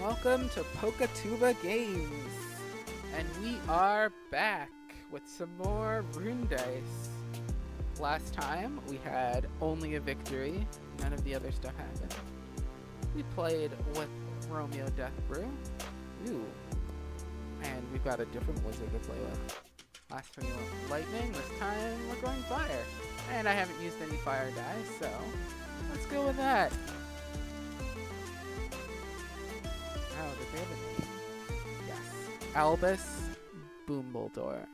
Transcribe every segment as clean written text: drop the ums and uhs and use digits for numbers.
welcome to Pokatuba Games! And we are back with some more Rune dice. Last time we had only a victory, none of the other stuff happened. We played with Romeo Deathbrew. Ooh. And we've got a different wizard to play with. Last time we went lightning, this time we're going fire. And I haven't used any fire dice, so let's go with that. Oh, did they have a name? Yes. Albus Boombledore.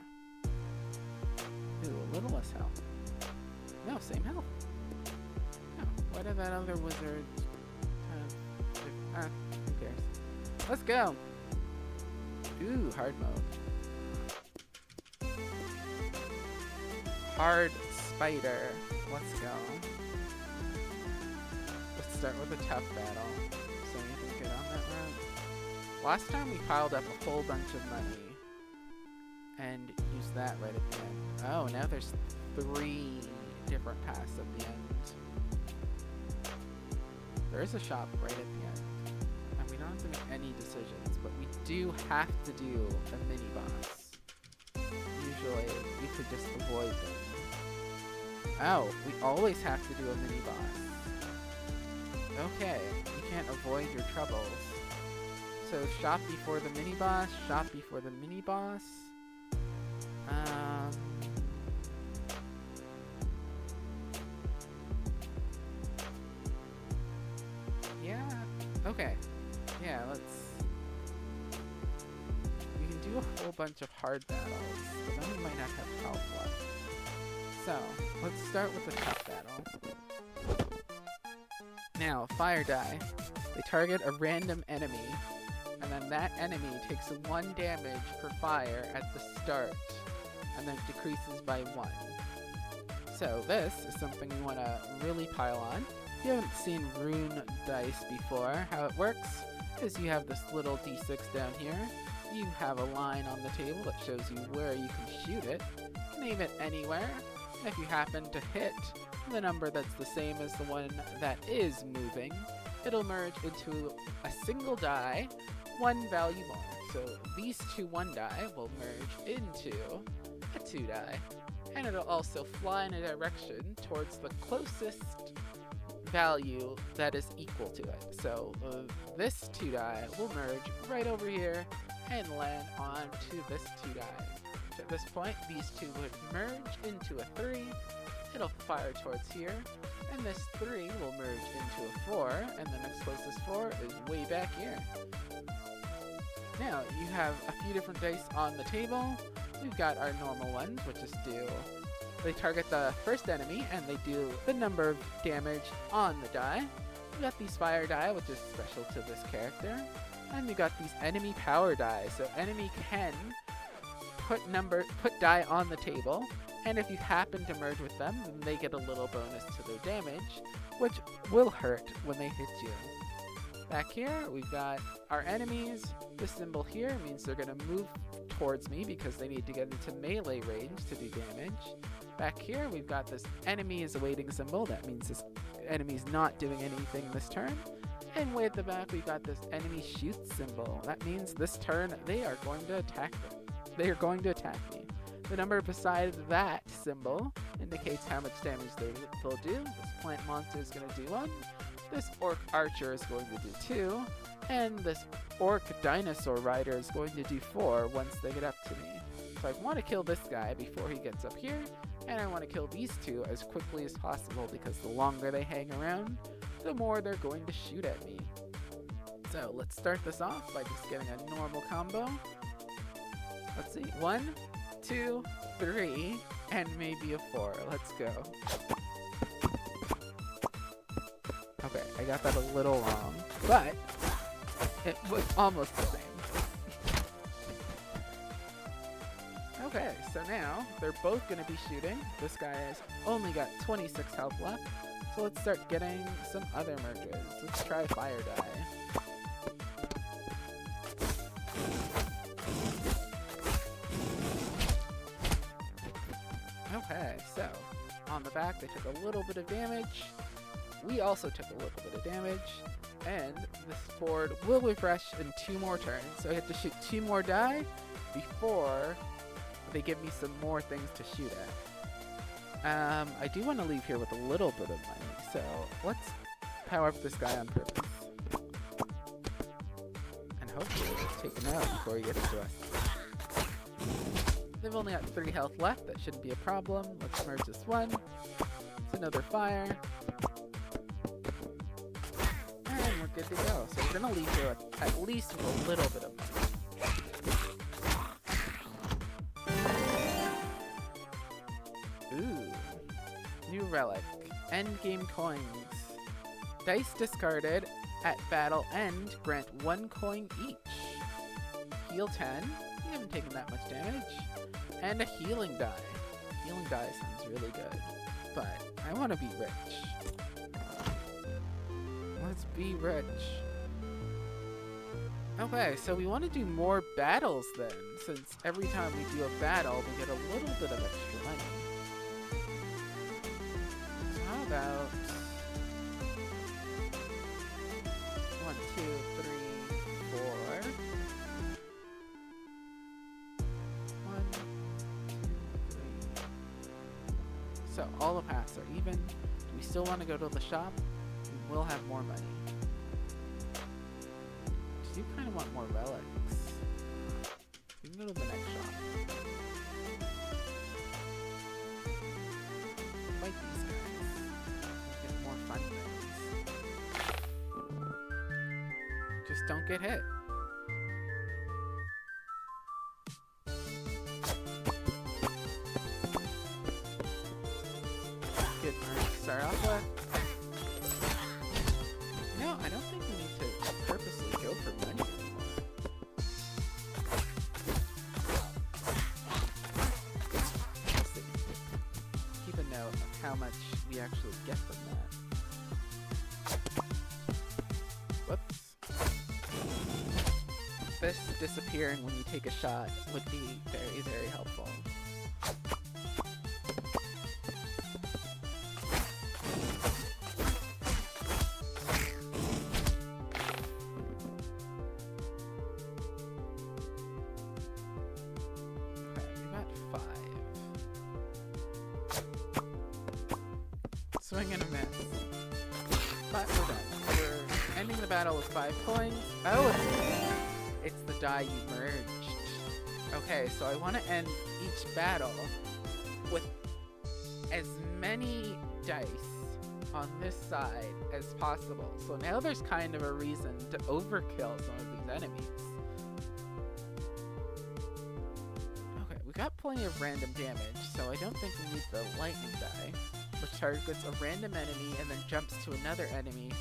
Ooh, a little less health. No, same health. No, why did that other wizard who cares? Let's go! Ooh, hard mode. Hard spider. Let's go. Let's start with a tough battle. So anything good on that route? Last time we piled up a whole bunch of money and used that right at the end. Oh, now there's 3 different paths at the end. There is a shop right at the end. And we don't have to make any decisions, but we do have to do a mini-boss. Usually, you could just avoid them. Oh, we always have to do a mini-boss. Okay, you can't avoid your troubles. So, shop before the mini-boss, shop before the mini-boss. Yeah, okay. Yeah, let's... We can do a whole bunch of hard battles, but then we might not have health left. So, let's start with the tough battle. Now, fire die. They target a random enemy, and then that enemy takes 1 damage per fire at the start, and then it decreases by 1. So this is something you want to really pile on. If you haven't seen Rune dice before, how it works is you have this little d6 down here. You have a line on the table that shows you where you can shoot it. Name it anywhere. And if you happen to hit the number that's the same as the one that is moving, it'll merge into a single die, 1 value more. So these 2 1 die will merge into a 2 die, and it'll also fly in a direction towards the closest value that is equal to it. So this 2 die will merge right over here and land onto this 2 die. So at this point, these 2 would merge into a 3. It'll fire towards here, and this 3 will merge into a 4, and the next closest 4 is way back here. Now, you have a few different dice on the table. We've got our normal ones, which is they target the first enemy, and they do the number of damage on the die. We've got these fire die, which is special to this character. And we got these enemy power die, so enemy can put die on the table, and if you happen to merge with them, then they get a little bonus to their damage, which will hurt when they hit you. Back here, we've got our enemies. This symbol here means they're going to move towards me because they need to get into melee range to do damage. Back here, we've got this enemy is awaiting symbol. That means this enemy's not doing anything this turn. And way at the back, we've got this enemy shoot symbol. That means this turn, they are going to attack them. They are going to attack me. The number beside that symbol indicates how much damage they'll do. This plant monster is going to do 1. This orc archer is going to do 2. And this orc dinosaur rider is going to do 4 once they get up to me. So I want to kill this guy before he gets up here. And I want to kill these 2 as quickly as possible because the longer they hang around, the more they're going to shoot at me. So let's start this off by just getting a normal combo. Let's see, 1, 2, 3, and maybe a 4. Let's go. Okay, I got that a little wrong, but it was almost the same. Okay, so now they're both going to be shooting. This guy has only got 26 health left. So let's start getting some other merges. Let's try fire die. Okay, so on the back they took a little bit of damage. We also took a little bit of damage. And this board will refresh in 2 more turns, so I have to shoot 2 more die before they give me some more things to shoot at. I do want to leave here with a little bit of money, so let's power up this guy on purpose. And hopefully it's taken out before he gets to us. They've only got 3 health left, that shouldn't be a problem. Let's merge this one. It's another fire. And we're good to go. So we're gonna leave here with at least with a little bit of money. Ooh. New relic. Endgame coins. Dice discarded at battle end grant 1 coin each. Heal 10. We haven't taken that much damage. And a healing die. Healing die sounds really good. But I want to be rich. Let's be rich. Okay, so we want to do more battles then, since every time we do a battle, we get a little bit of extra money. So how about 1, 2, 3, 4. 1, 2, 3. So all the paths are even. Do we still want to go to the shop? We will have more money. I do kind of want more relics. We can go to the next shop. Fight these guys. Get more fun things. Just don't get hit. Good merch to start off with. No, I don't think we need to purposely go for money anymore. Let's see. Keep a note of how much we actually get from that. Whoops. This disappearing when you take a shot would be very, very helpful. Swing and a miss. But we're done. We're ending the battle with 5 coins. Oh, it's the die you merged. Okay, so I want to end each battle with as many dice on this side as possible. So now there's kind of a reason to overkill some of these enemies. Okay, we got plenty of random damage, so I don't think we need the lightning die, which targets a random enemy and then jumps to another enemy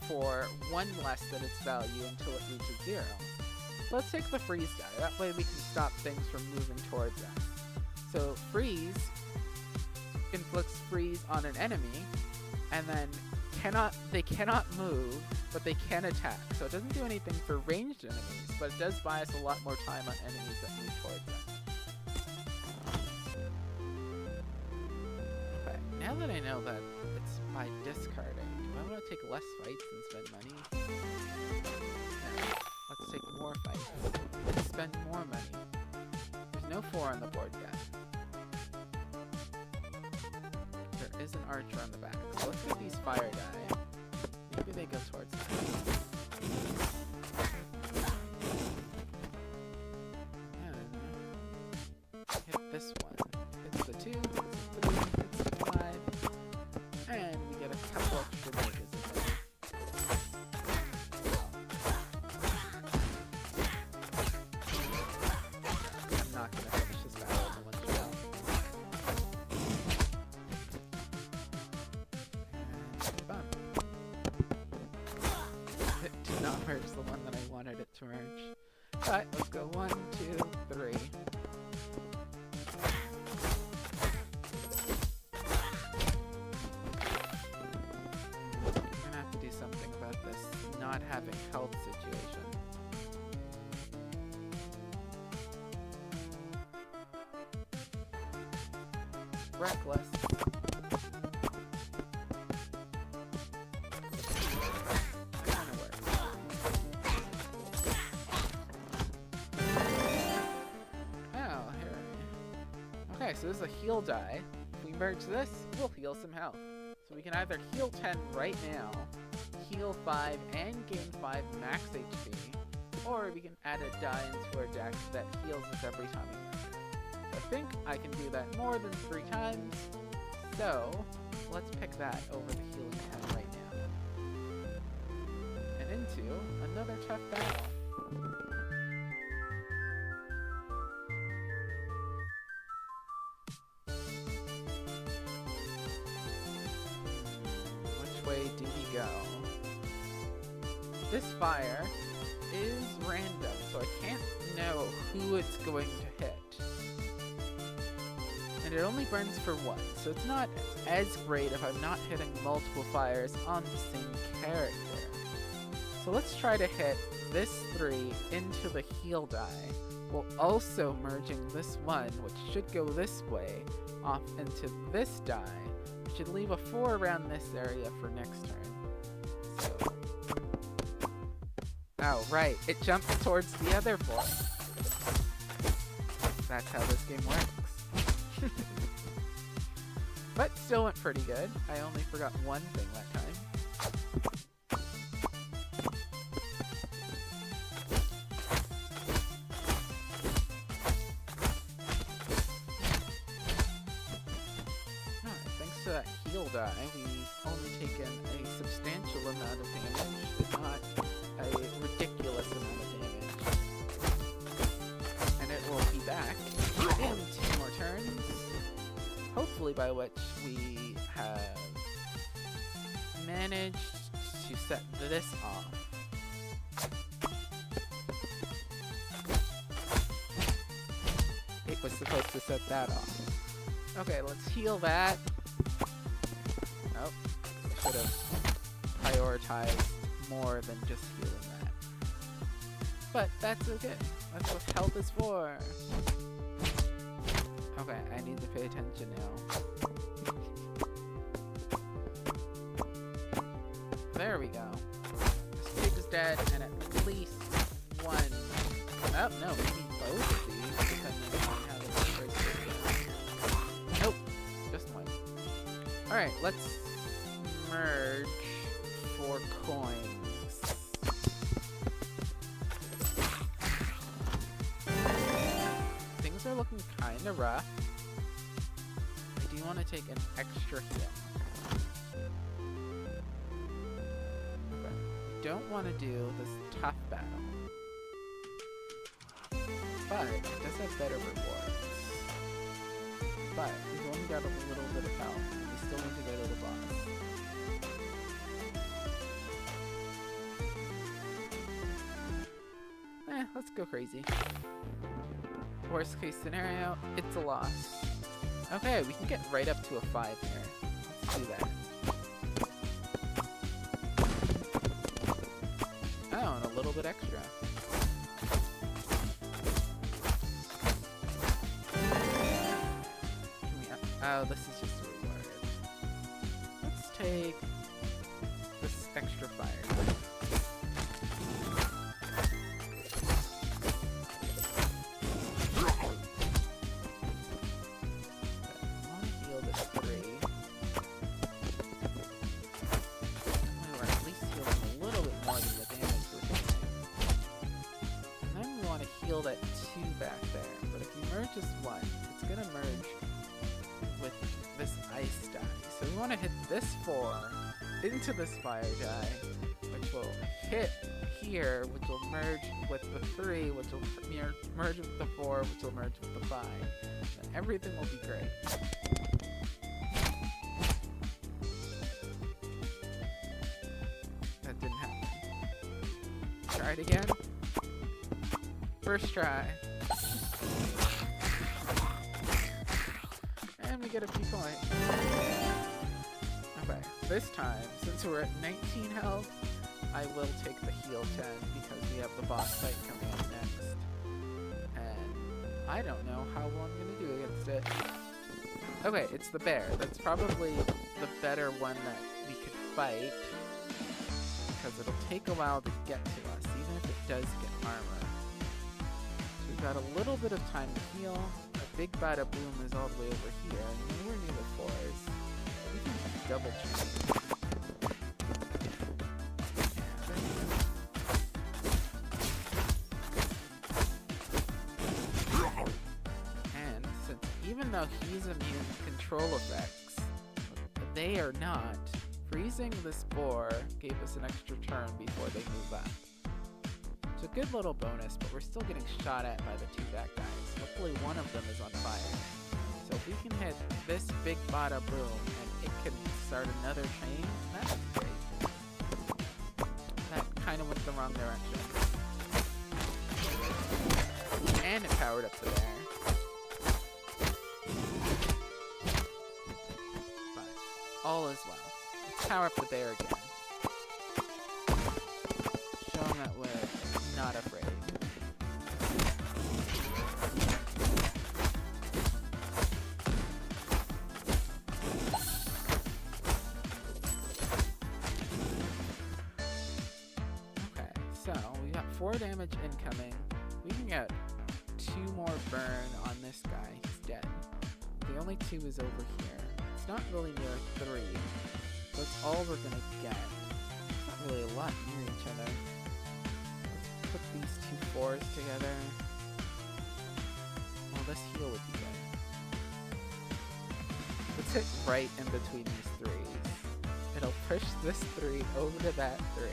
for 1 less than its value until it reaches 0. Let's take the freeze die, that way we can stop things from moving towards us. So freeze inflicts freeze on an enemy, and then they cannot move, but they can attack. So it doesn't do anything for ranged enemies, but it does buy us a lot more time on enemies that move towards us. Now that I know that it's by discarding, do I want to take less fights and spend money? No. Let's take more fights and spend more money. There's no 4 on the board yet. There is an archer on the back, so let's get these fire die. Maybe they go towards us. And hit this one. Hits the 2, hits the 3, hits the 5. And we get a couple extra mages in there. I'm not going to finish this battle in one shot. And bum. It did not merge the one that I wanted it to merge. But let's go 1, 2, 3. Not having health situation. Reckless. Kinda works. heal die. If we merge this, we'll heal some health. So we can either heal 10 right now, heal 5 and gain 5 max HP, or we can add a die into our deck that heals us every time we merge. I think I can do that more than 3 times, so let's pick that over the healing 10 right now. And into another tough battle. Which way do we go? This fire is random, so I can't know who it's going to hit. And it only burns for 1, so it's not as great if I'm not hitting multiple fires on the same character. So let's try to hit this 3 into the heal die, while also merging this 1, which should go this way, off into this die, which should leave a 4 around this area for next turn. So... oh, right, it jumps towards the other 4. That's how this game works. But still went pretty good. I only forgot one thing that time. Alright, thanks to that heal die, we've only taken a substantial amount of damage, but not a ridiculous amount of damage. And it will be back in 2 more turns, hopefully by which we have managed to set this off. It was supposed to set that off. Okay, let's heal that. Oh, should have prioritized more than just healing that. But that's okay. That's what health is for. Okay, I need to pay attention now. There we go. This pig is dead, and at least 1. Oh, no, maybe both of these, depending on how the numbers go. Nope, just 1. Alright, let's merge for coins. Things are looking kinda rough. I do want to take an extra heal. Okay. Don't want to do this tough battle. But it does have better rewards. But we've only got a little bit of health. We still need to go to the boss. Let's go crazy. Worst case scenario, it's a loss. Okay, we can get right up to a 5 here. Let's do that. Oh, and a little bit extra. Oh, this is just a reward. Let's take this extra fire. That 2 back there, but if you merge just 1, it's gonna merge with this ice die. So we want to hit this 4 into this fire die, which will hit here, which will merge with the 3, which will merge with the 4, which will merge with the 5. And everything will be great. That didn't happen. Try it again. First try. And we get a few points. Okay, this time, since we're at 19 health, I will take the heal 10 because we have the boss fight coming up next. And I don't know how well I'm going to do against it. Okay, it's the bear. That's probably the better one that we could fight, because it'll take a while to get to us, even if it does get armor. We've got a little bit of time to heal. I big bada boom is all the way over here, and we're near the 4s. We can double check. And since even though he's immune to control effects, they are not, freezing this boar gave us an extra turn before they move up. It's a good little bonus, but we're still getting shot at by the 2 bad guys. Hopefully one of them is on fire. So if we can hit this big bada boom and it can start another chain, that's great. That kind of went the wrong direction. And it powered up the bear. But all is well. Let's power up the bear again. Showing that we're not afraid. Okay, so we got 4 damage incoming. We can get 2 more burn on this guy. He's dead. The only 2 is over here. It's not really near 3. That's all we're gonna get. It's not really a lot near each other. Let's put these 2 4s together. Well, this heal would be good. Let's hit right in between these 3s. It'll push this 3 over to that 3,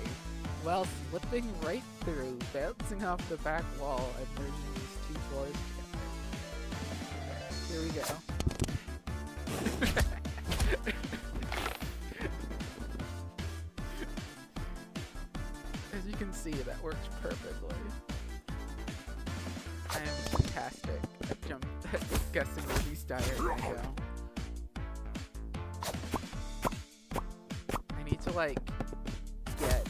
while slipping right through, bouncing off the back wall, and merging these 2 4s together. Here we go. As you can see, that works perfectly. I am fantastic at guessing where these die are gonna go. I need to like get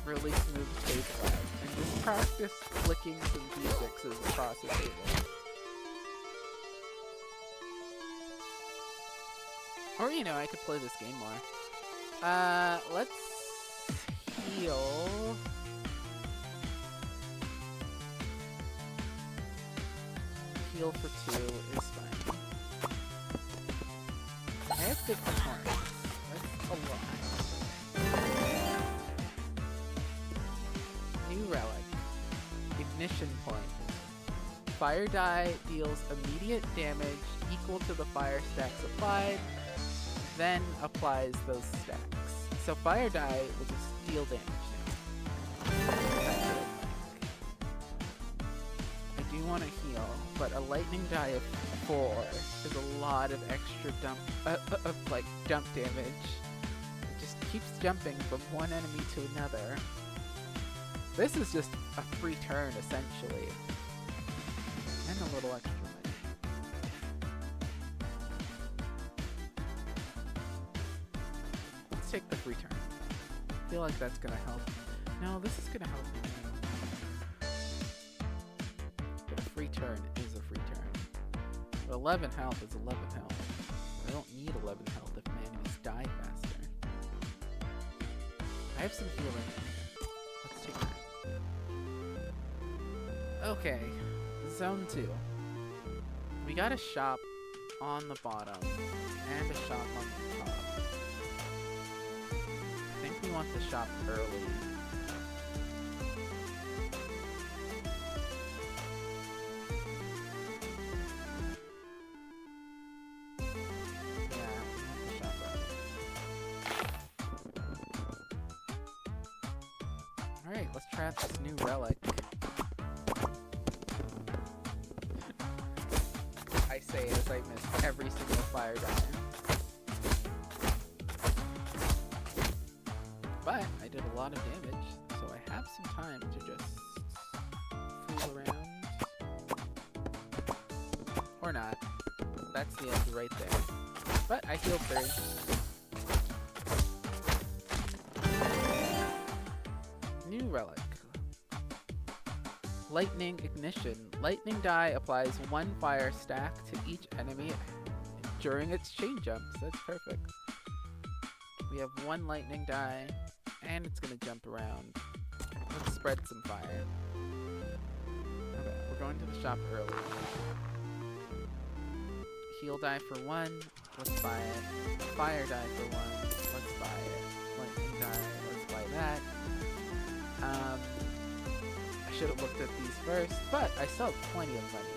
really smooth stabilize and just practice flicking some D6s across the table. Or, you know, I could play this game more. Let's heal. Heal for 2 is fine. I have big points. That's a lot. New relic. Ignition point. Fire die deals immediate damage equal to the fire stacks applied, then applies those stacks. So fire die will just deal damage now. I do want to heal, but a lightning die of 4 is a lot of extra dump damage. It just keeps jumping from one enemy to another. This is just a free turn, essentially. And a little extra money. Let's take the free turn. I feel like that's gonna help. No, this is gonna help me. But a free turn is a free turn. But 11 health is 11 health. I don't need 11 health if my enemies die faster. I have some healing in here. Let's take that. Okay, zone 2. We got a shop on the bottom and a shop on the top. I think we want the shop early. Yeah, we want the shop early. Alright, let's try out this new relic. I say as I miss every single fire die. But I did a lot of damage, so I have some time to just fool around. Or not. That's the end right there. But I healed 3. New relic. Lightning ignition. Lightning die applies 1 fire stack to each enemy during its chain jumps. That's perfect. We have 1 lightning die, and it's gonna jump around. Let's spread some fire. Okay, we're going to the shop early. Heal die for 1. Let's buy it. Fire die for 1. Let's buy it. Lightning die. Let's buy that. I should have looked at these first, but I still have plenty of money.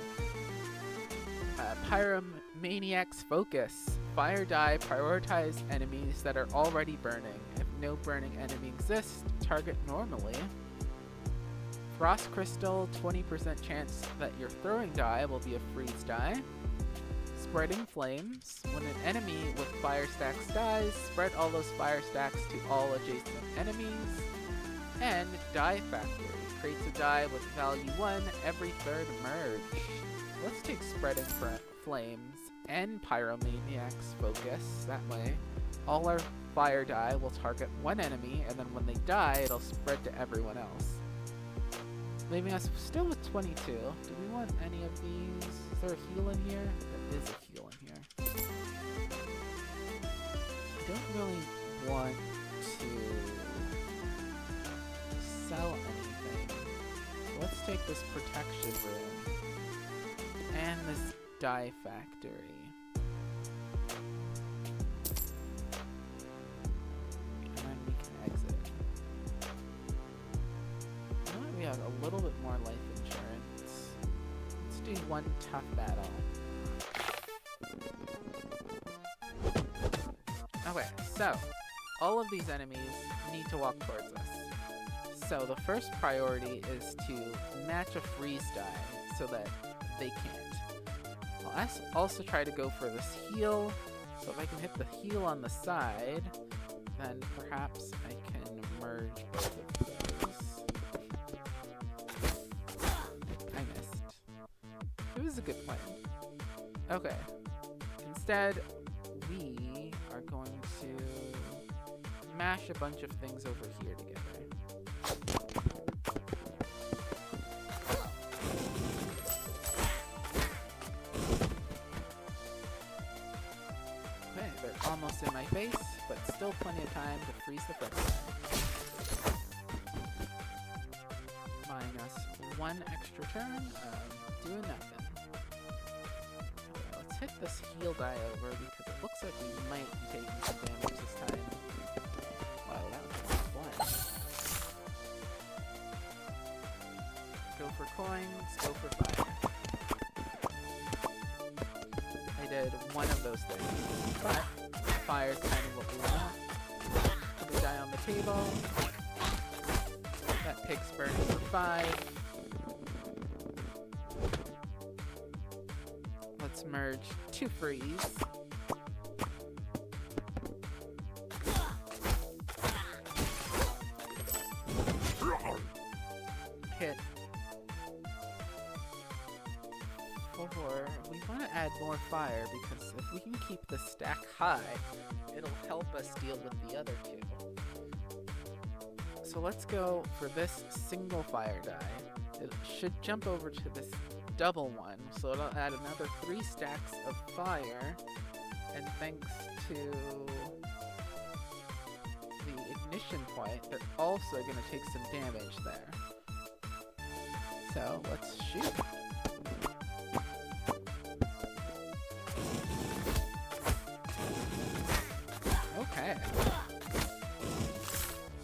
Pyromaniac's Focus. Fire die, prioritize enemies that are already burning. If no burning enemy exists, target normally. Frost Crystal, 20% chance that your throwing die will be a freeze die. Spreading Flames. When an enemy with fire stacks dies, spread all those fire stacks to all adjacent enemies. And Die Factory. Creates a die with value 1 every third merge. Let's take Spreading Flames and Pyromaniac's Focus. That way, all our fire die will target one enemy, and then when they die, it'll spread to everyone else. Leaving us still with 22. Do we want any of these? Is there a heal in here? There is a heal in here. I don't really want to sell anything. So let's take this protection room and this Die Factory. And then we can exit. Now that we have a little bit more life insurance, let's do one tough battle. Okay, so all of these enemies need to walk towards us. So the first priority is to match a freeze die so that they can't. I'll also try to go for this heal, so if I can hit the heal on the side, then perhaps I can merge both of those. I missed. It was a good plan. Okay. Instead, we are going to mash a bunch of things over here together. Okay, they're almost in my face, but still plenty of time to freeze the first time. Buying us one extra turn of doing nothing. Okay, let's hit this heal die over because it looks like we might be taking some damage this time. Wow, that was fun. Go for coins, go for fire. I did one of those things, but fire's kind of what we want. Put the die on the table. That pig's burning for 5. Let's merge 2 freeze. Hit 4. We want to add more fire because if we can keep the stack high, it'll help us deal with the other 2. So let's go for this single fire die. It should jump over to this double one, so it'll add another 3 stacks of fire, and thanks to the ignition point, they're also going to take some damage there. So let's shoot. Okay.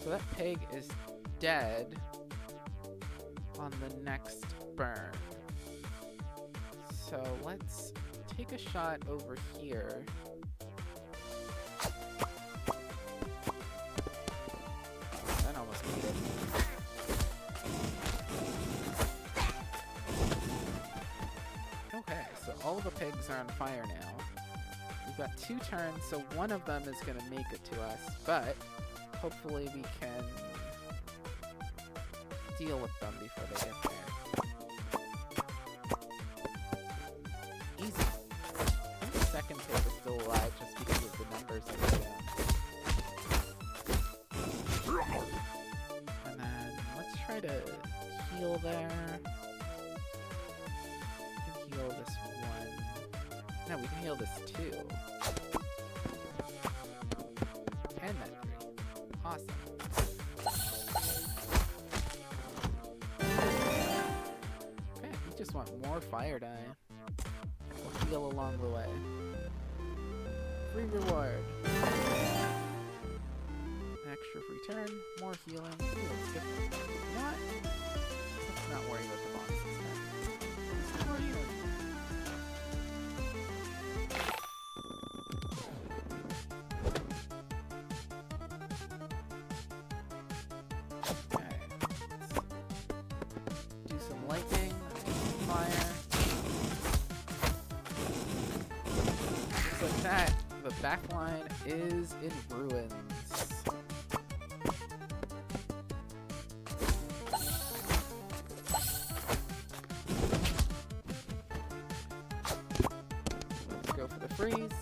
So that pig is dead on the next burn. So let's take a shot over here. That almost made it. Okay, so all the pigs are on fire now. We've got 2 turns, so one of them is going to make it to us, but hopefully we can deal with them before they get there. Easy. I think the second pig is still alive just because of the numbers that we got. And then let's try to heal there. We can heal this 1. No, we can heal this 2. And that 3. Awesome. Okay, we just want more fire die. We'll heal along the way. Free reward. Extra free turn, more healing. Ooh, let's skip it. You know what? Let's not worry about the boss this time. Let's do more healing. Okay. Let's do some lightning, fire. Just like that, the back line is in ruins. Freeze.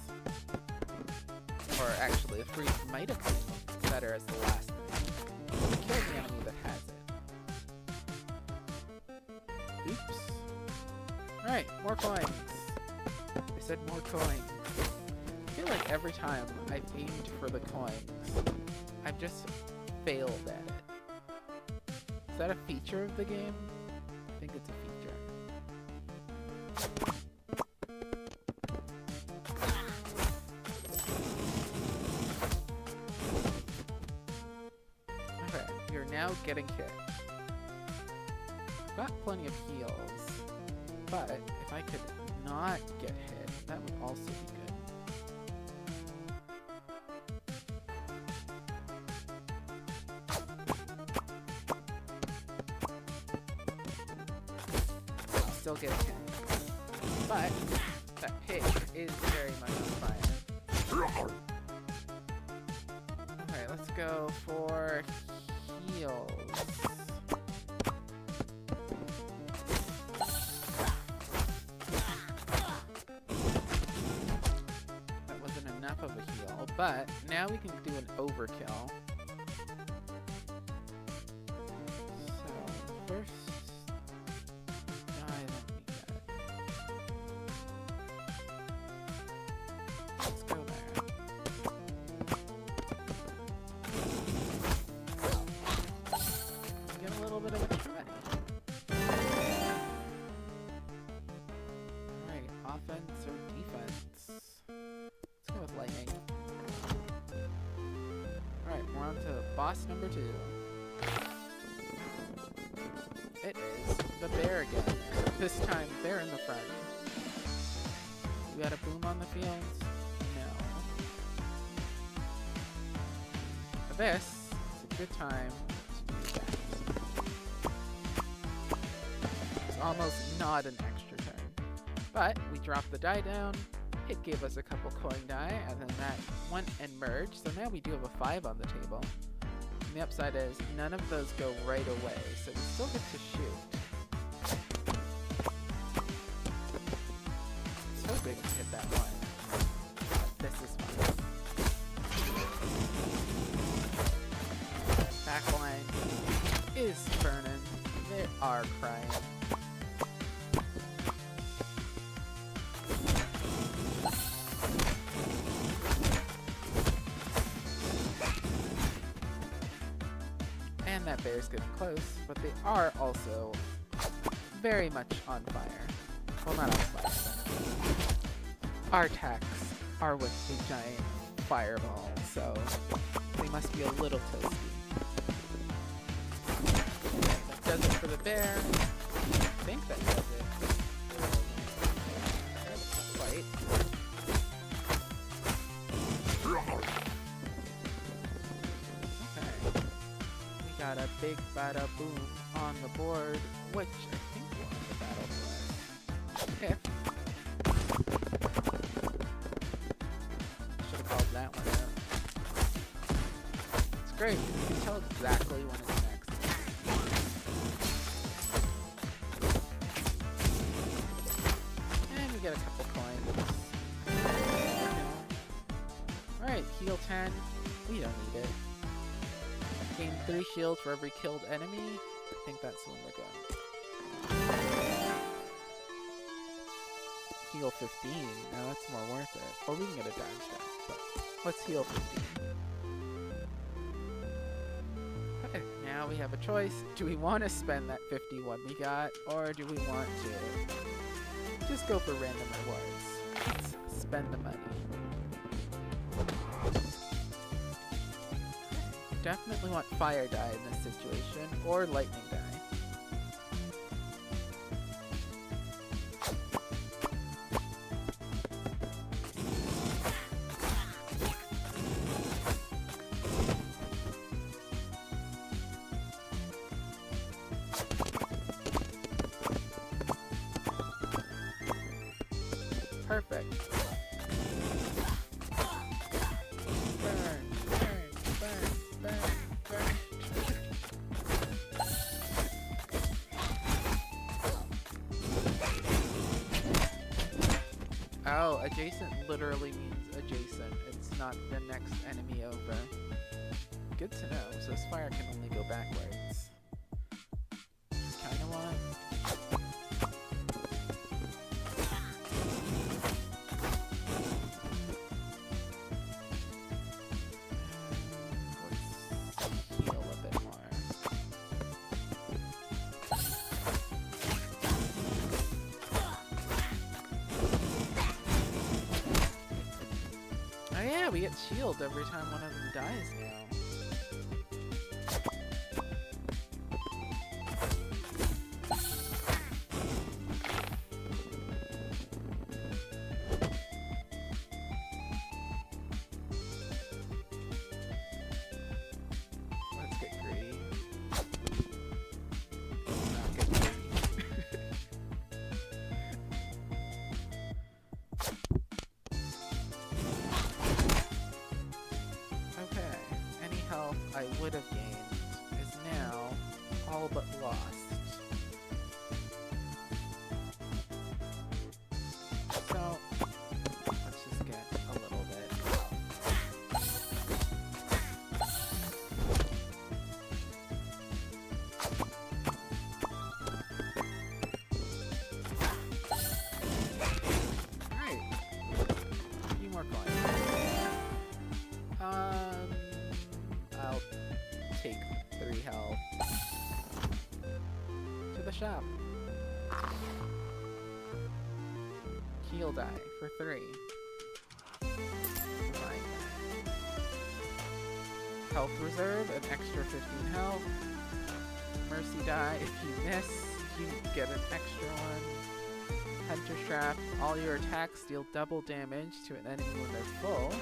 Or actually, a freeze might have been better as the last thing. Kill the enemy that has it. Oops. Alright, more coins. I said more coins. I feel like every time I've aimed for the coins, I've just failed at it. Is that a feature of the game? I think it's a feature. Now getting hit. Got plenty of heals, but if I could not get hit, that would also be good. I'll still get hit, but that pig is very much on fire. Okay, let's go for heals. That wasn't enough of a heal, but now we can do an overkill. So, first die that we get. Let's go there. A little bit of a shred. Alright, offense or defense? Let's go with lightning. Alright, we're on to boss number 2. It is the bear again. This time, they're in the front. You got a boom on the fields? No. For this, it's a good time to do that. Almost not an extra turn. But we dropped the die down, it gave us a couple coin die, and then that went and merged, so now we do have a 5 on the table. And the upside is none of those go right away, so we still get to shoot. So big to hit that one. But this is fun. Backline is burning. They are crying. That bear's getting close, but they are also very much on fire. Well, not on fire, but our attacks are with a giant fireball, so they must be a little toasty. That does it for the bear. I think that does it. Fight. Got a big bada boom on the board, which I think won the battle for us. If. Should have called that one out. It's great. You can tell exactly when it's next. And we get a couple coins. Alright, heal 10. We don't need it. Gain 3 shields for every killed enemy. I think that's when we're going. Heal 15. Now that's more worth it. Or we can get a dime stack, but let's heal 15. Okay, now we have a choice. Do we want to spend that 51 we got, or do we want to just go for random rewards? Let's spend the money. Definitely want fire die in this situation, or lightning die. Perfect. Burn, burn, burn, burn, burn. Oh, adjacent literally means adjacent. It's not the next enemy over. Good to know. So this fire can only go backwards. Kinda want. Let's heal a bit more. Oh yeah, we get shield every time one of them dies now. Let's get greedy. Not get greedy. Okay, any health I would have gained is now all but lost. So, let's just get a little bit. Alright, a few more coins. I'll take 3 health to the shop. Heal die for 3. Combine that. Health reserve, an extra 15 health. Mercy die, if you miss, you get an extra one. Hunter's trap, all your attacks deal double damage to an enemy when they're full.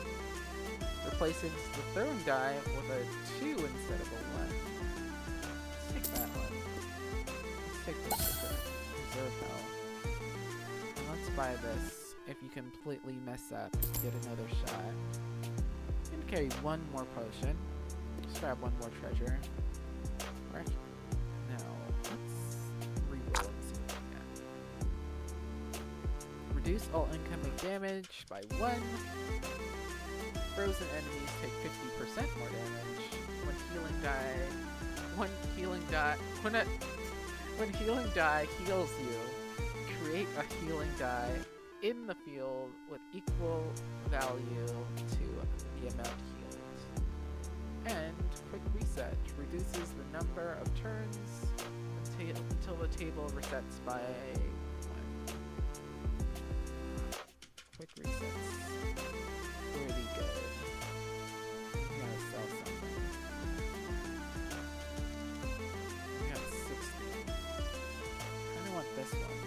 Replacing the throwing die with a 2 instead of a 1. Let's take that one. Let's take this reserve health. And let's buy this. If you completely mess up, get another shot. I'm gonna carry 1 more potion. Just grab 1 more treasure. Right? No. Let's reroll and see what we get. Reduce all incoming damage by 1. Frozen enemies take 50% more damage. When healing die heals you, create a healing die in the field with equal value to the amount healed. And quick reset reduces the number of turns until the table resets by 1. Quick resets. Pretty good. I'm gonna sell something. I got 60. Kinda want this one.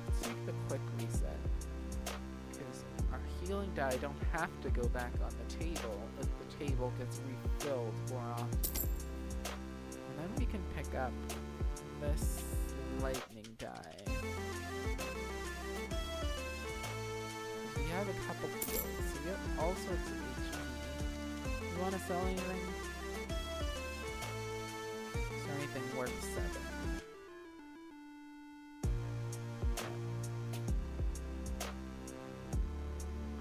Let's take the quick reset. Because our healing die don't have to go back on the table if the table gets refilled more often. And then we can pick up this lightning die. We have a couple heals, so we have all sorts of HP. You want to sell anything? Is there anything worth 7?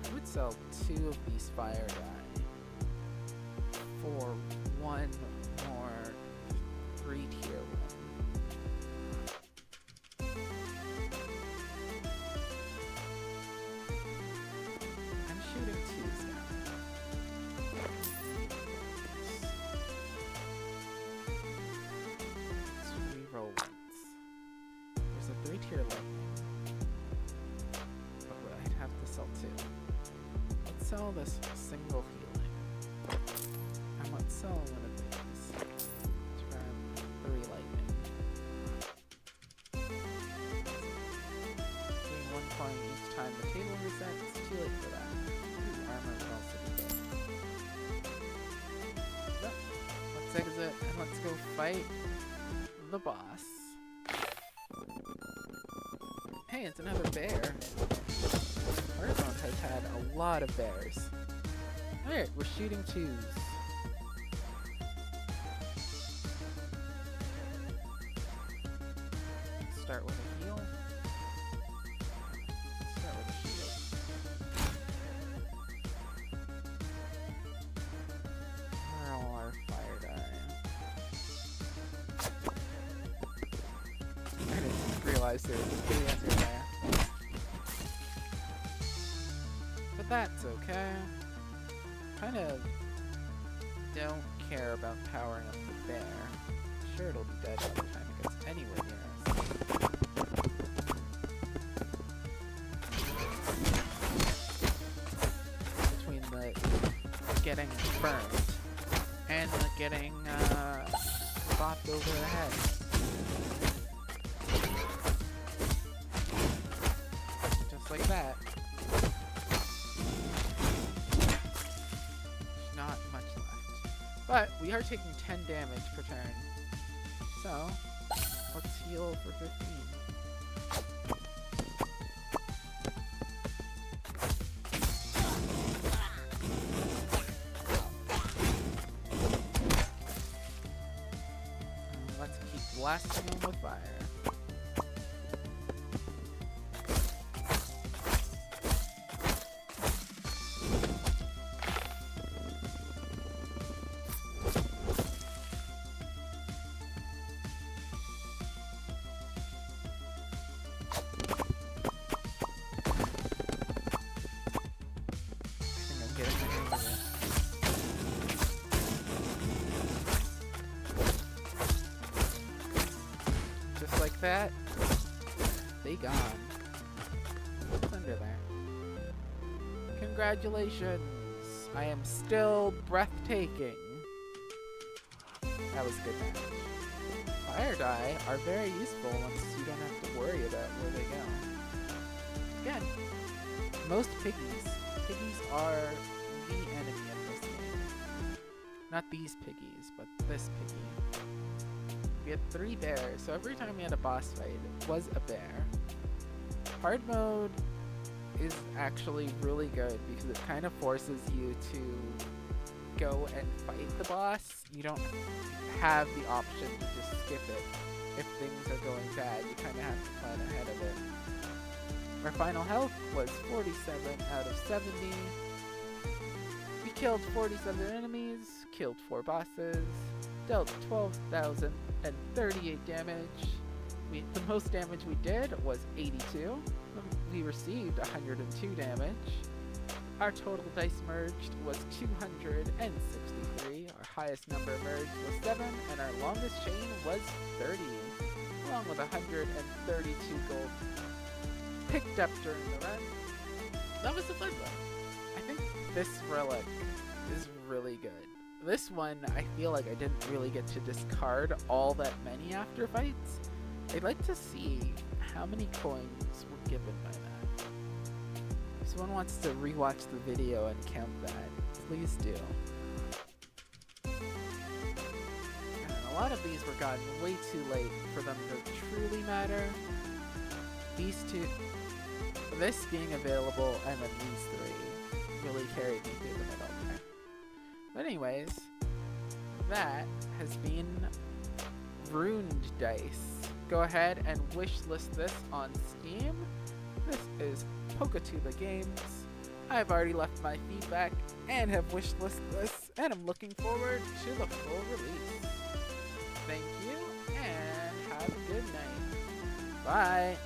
I would sell 2 of these fire die for 1 more 3-tier one. Shooting 2s now. Let's reroll once. There's a 3-tier 2. Let's sell this single healing. And let's sell one of these. Let's grab 3 lightning. Gain 1 coin each time the table resets. Too late for that. Ooh, armor would also be good. But let's exit and let's go fight the boss. Hey, it's another bear. Warzone has had a lot of bears. Alright, we're shooting 2s. Start with a heal. Start with a shield. Where are all our fire die? I didn't realize there was a kitty under there. But that's okay. Kind of don't care about powering up the bear. I'm sure it'll be dead by the time it gets anywhere near us. Between the getting burned and the getting bopped over the head. Just like that. There's not much left. But we are taking 10 damage per turn. So, let's heal for 15. Let's keep blasting them with fire. Just like that, they gone. What's under there? Congratulations! I am still breathtaking. That was a good match. Fire die are very useful once you don't have to worry about where they go. Again, most piggies are the enemy of this game. Not these piggies, but this piggy. We had 3 bears, so every time we had a boss fight, it was a bear. Hard mode is actually really good because it kind of forces you to go and fight the boss. You don't have the option to just skip it. If things are going bad, you kind of have to plan ahead of it. Our final health was 47 out of 70. We killed 47 enemies, killed 4 bosses, dealt 12,038 damage. The most damage we did was 82. We received 102 damage. Our total dice merged was 263. Our highest number merged was 7, and our longest chain was 30, along with 132 gold picked up during the run. That was a fun one. I think this relic is really good. This one, I feel like I didn't really get to discard all that many after fights. I'd like to see how many coins were given by that. If someone wants to rewatch the video and count that, please do. And a lot of these were gotten way too late for them to truly matter. These two, this being available, and then these 3 really carried me through the middle there. But anyways, that has been Runed Dice. Go ahead and wishlist this on Steam. This is Pokatuba Games. I've already left my feedback and have wishlisted this, and I'm looking forward to the full release. Thank you, and have a good night. Bye!